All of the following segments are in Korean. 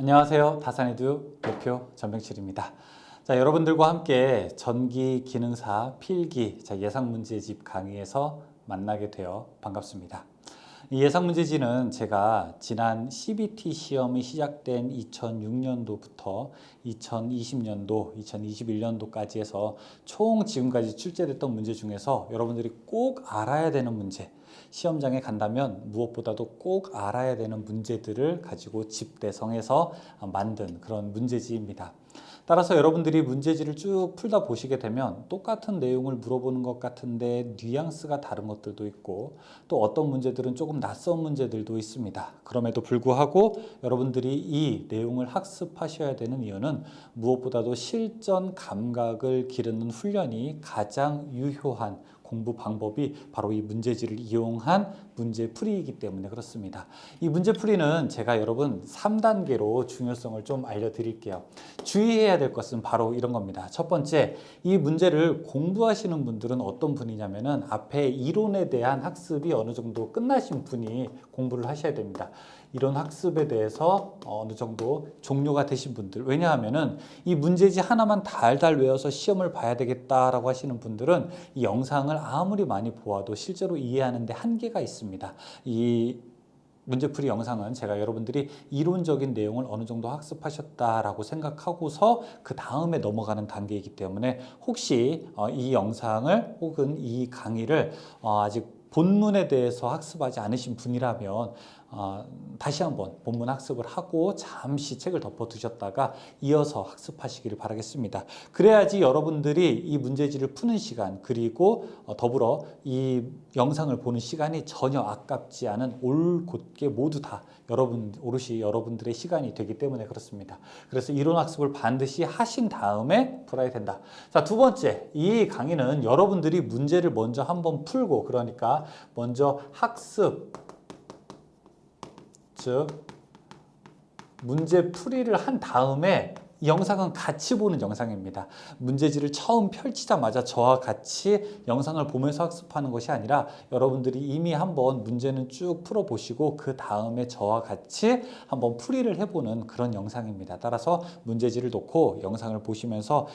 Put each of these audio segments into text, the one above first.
안녕하세요. 다산에듀 대표 전병칠입니다. 자, 여러분들과 함께 전기 기능사 필기 예상문제집 강의에서 만나게 되어 반갑습니다. 이 예상문제지는 제가 지난 CBT 시험이 시작된 2006년도부터 2020년도, 2021년도까지 해서 총 지금까지 출제됐던 문제 중에서 여러분들이 꼭 알아야 되는 문제, 시험장에 간다면 무엇보다도 꼭 알아야 되는 문제들을 가지고 집대성해서 만든 그런 문제지입니다. 따라서 여러분들이 문제지를 쭉 풀다 보시게 되면 똑같은 내용을 물어보는 것 같은데 뉘앙스가 다른 것들도 있고 또 어떤 문제들은 조금 낯선 문제들도 있습니다. 그럼에도 불구하고 여러분들이 이 내용을 학습하셔야 되는 이유는 무엇보다도 실전 감각을 기르는 훈련이 가장 유효한 공부 방법이 바로 이 문제지를 이용한 문제풀이이기 때문에 그렇습니다. 이 문제풀이는 제가 여러분 3단계로 중요성을 좀 알려드릴게요. 주의해야 될 것은 바로 이런 겁니다. 첫 번째, 이 문제를 공부하시는 분들은 어떤 분이냐면은 앞에 이론에 대한 학습이 어느 정도 끝나신 분이 공부를 하셔야 됩니다. 이론 학습에 대해서 어느 정도 종료가 되신 분들, 왜냐하면은 이 문제지 하나만 달달 외워서 시험을 봐야 되겠다라고 하시는 분들은 이 영상을 아무리 많이 보아도 실제로 이해하는 데 한계가 있습니다. 이 문제풀이 영상은 제가 여러분들이 이론적인 내용을 어느 정도 학습하셨다라고 생각하고서 그 다음에 넘어가는 단계이기 때문에 혹시 이 영상을 혹은 이 강의를 아직 본문에 대해서 학습하지 않으신 분이라면 다시 한번 본문 학습을 하고 잠시 책을 덮어두셨다가 이어서 학습하시기를 바라겠습니다. 그래야지 여러분들이 이 문제지를 푸는 시간 그리고 더불어 이 영상을 보는 시간이 전혀 아깝지 않은 올곧게 모두 다 오롯이 여러분들의 시간이 되기 때문에 그렇습니다. 그래서 이론 학습을 반드시 하신 다음에 풀어야 된다. 자, 두 번째, 이 강의는 여러분들이 문제를 먼저 한번 풀고 그러니까 먼저 학습 즉 문제풀이를 한 다음에 이 영상은 같이 보는 영상입니다. 문제지를 처음 펼치자마자 저와 같이 영상을 보면서 학습하는 것이 아니라 여러분들이 이미 한번 문제는 쭉 풀어보시고 그 다음에 저와 같이 한번 풀이를 해보는 그런 영상입니다. 따라서 문제지를 놓고 영상을 보시면서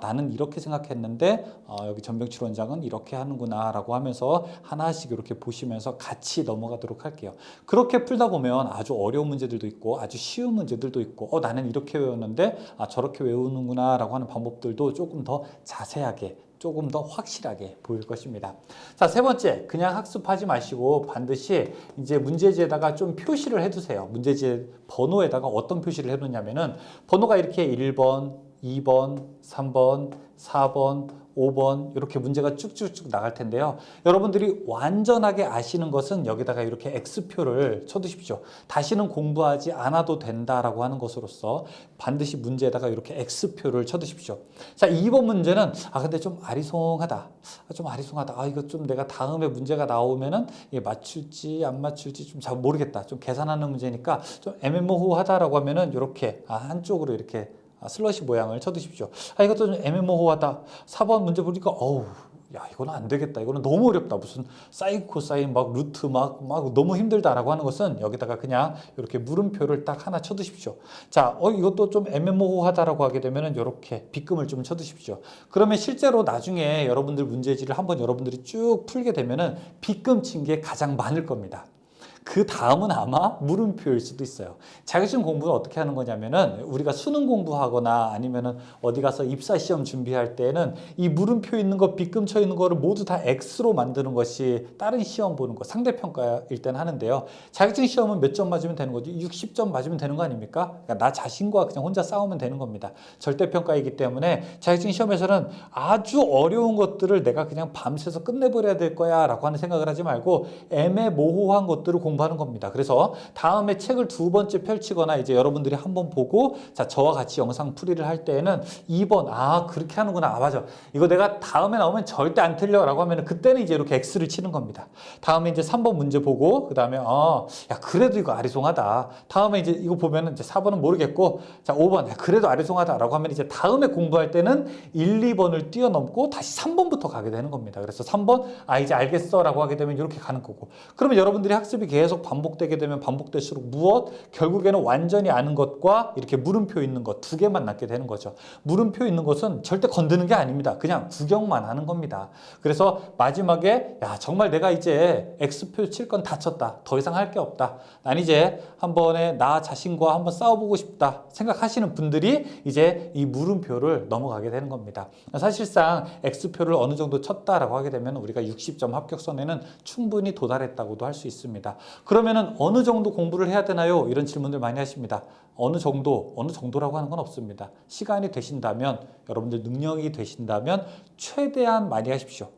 나는 이렇게 생각했는데 여기 전병칠 원장은 이렇게 하는구나 라고 하면서 하나씩 이렇게 보시면서 같이 넘어가도록 할게요. 그렇게 풀다 보면 아주 어려운 문제들도 있고 아주 쉬운 문제들도 있고 나는 이렇게 외웠는데 저렇게 외우는구나 라고 하는 방법들도 조금 더 자세하게 조금 더 확실하게 보일 것입니다. 자, 세 번째, 그냥 학습하지 마시고 반드시 이제 문제지에다가 좀 표시를 해두세요. 문제지 번호에다가 어떤 표시를 해놓냐면은 번호가 이렇게 1번, 2번, 3번, 4번, 5번 이렇게 문제가 쭉쭉쭉 나갈 텐데요. 여러분들이 완전하게 아시는 것은 여기다가 이렇게 X표를 쳐두십시오. 다시는 공부하지 않아도 된다라고 하는 것으로서 반드시 문제에다가 이렇게 X표를 쳐두십시오. 자, 2번 문제는 근데 좀 아리송하다. 이거 좀 내가 다음에 문제가 나오면은 맞출지 안 맞출지 좀 잘 모르겠다. 좀 계산하는 문제니까 좀 애매모호하다라고 하면은 이렇게 한쪽으로 이렇게 슬러시 모양을 쳐두십시오. 이것도 좀 애매모호하다. 4번 문제 보니까 이거는 안 되겠다. 이거는 너무 어렵다. 무슨 사인, 코사인, 루트 너무 힘들다라고 하는 것은 여기다가 그냥 이렇게 물음표를 딱 하나 쳐두십시오. 자, 이것도 좀 애매모호하다라고 하게 되면은 이렇게 빗금을 좀 쳐두십시오. 그러면 실제로 나중에 여러분들 문제지를 한번 여러분들이 쭉 풀게 되면은 빗금 친 게 가장 많을 겁니다. 그 다음은 아마 물음표일 수도 있어요. 자격증 공부는 어떻게 하는 거냐면은 우리가 수능 공부하거나 아니면은 어디 가서 입사 시험 준비할 때는 이 물음표 있는 거, 빗금 쳐 있는 거를 모두 다 X로 만드는 것이 다른 시험 보는 거, 상대평가일 때는 하는데요. 자격증 시험은 몇 점 맞으면 되는 거죠? 60점 맞으면 되는 거 아닙니까? 그러니까 나 자신과 그냥 혼자 싸우면 되는 겁니다. 절대평가이기 때문에 자격증 시험에서는 아주 어려운 것들을 내가 그냥 밤새서 끝내버려야 될 거야 라고 하는 생각을 하지 말고 애매모호한 것들을 공부하는 겁니다. 그래서 다음에 책을 두 번째 펼치거나 이제 여러분들이 한번 보고 자, 저와 같이 영상 풀이를 할 때에는 2번 그렇게 하는구나. 맞아. 이거 내가 다음에 나오면 절대 안 틀려 라고 하면 그때는 이제 이렇게 X를 치는 겁니다. 다음에 이제 3번 문제 보고 그 다음에 그래도 이거 아리송하다. 다음에 이제 이거 보면은 이제 4번은 모르겠고 자, 5번 그래도 아리송하다 라고 하면 이제 다음에 공부할 때는 1, 2번을 뛰어넘고 다시 3번부터 가게 되는 겁니다. 그래서 3번 이제 알겠어 라고 하게 되면 이렇게 가는 거고 그러면 여러분들이 학습이 계속 계속 반복되게 되면 반복될수록 무엇? 결국에는 완전히 아는 것과 이렇게 물음표 있는 것 두 개만 남게 되는 거죠. 물음표 있는 것은 절대 건드는 게 아닙니다. 그냥 구경만 하는 겁니다. 그래서 마지막에 야 정말 내가 이제 X표 칠 건 다 쳤다. 더 이상 할 게 없다. 난 이제 한 번에 나 자신과 한번 싸워보고 싶다 생각하시는 분들이 이제 이 물음표를 넘어가게 되는 겁니다. 사실상 X표를 어느 정도 쳤다라고 하게 되면 우리가 60점 합격선에는 충분히 도달했다고도 할 수 있습니다. 그러면은 어느 정도 공부를 해야 되나요? 이런 질문들 많이 하십니다. 어느 정도라고 하는 건 없습니다. 시간이 되신다면, 여러분들 능력이 되신다면 최대한 많이 하십시오.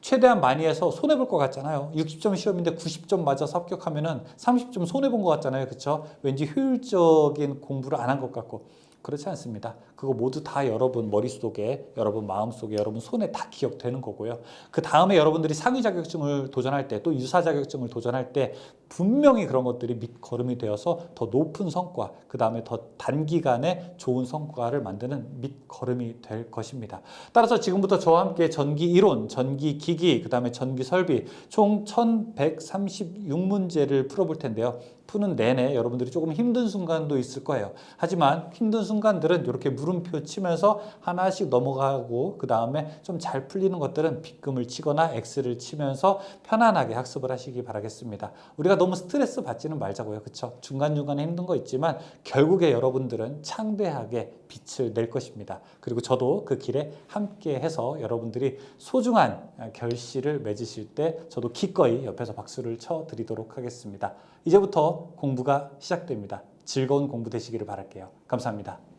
최대한 많이 해서 손해볼 것 같잖아요. 60점 시험인데 90점 맞아서 합격하면은 30점 손해본 것 같잖아요. 그렇죠? 왠지 효율적인 공부를 안 한 것 같고. 그렇지 않습니다. 그거 모두 다 여러분 머릿속에, 여러분 마음속에, 여러분 손에 다 기억되는 거고요. 그 다음에 여러분들이 상위 자격증을 도전할 때, 또 유사 자격증을 도전할 때 분명히 그런 것들이 밑거름이 되어서 더 높은 성과, 그 다음에 더 단기간에 좋은 성과를 만드는 밑거름이 될 것입니다. 따라서 지금부터 저와 함께 전기 이론, 전기 기기, 그 다음에 전기 설비 총 1136문제를 풀어볼 텐데요. 푸는 내내 여러분들이 조금 힘든 순간도 있을 거예요. 하지만 힘든 순간들은 이렇게 물음표 치면서 하나씩 넘어가고 그 다음에 좀 잘 풀리는 것들은 빗금을 치거나 X를 치면서 편안하게 학습을 하시기 바라겠습니다. 우리가 너무 스트레스 받지는 말자고요. 그렇죠? 중간중간에 힘든 거 있지만 결국에 여러분들은 창대하게 빛을 낼 것입니다. 그리고 저도 그 길에 함께 해서 여러분들이 소중한 결실을 맺으실 때 저도 기꺼이 옆에서 박수를 쳐드리도록 하겠습니다. 이제부터 공부가 시작됩니다. 즐거운 공부 되시기를 바랄게요. 감사합니다.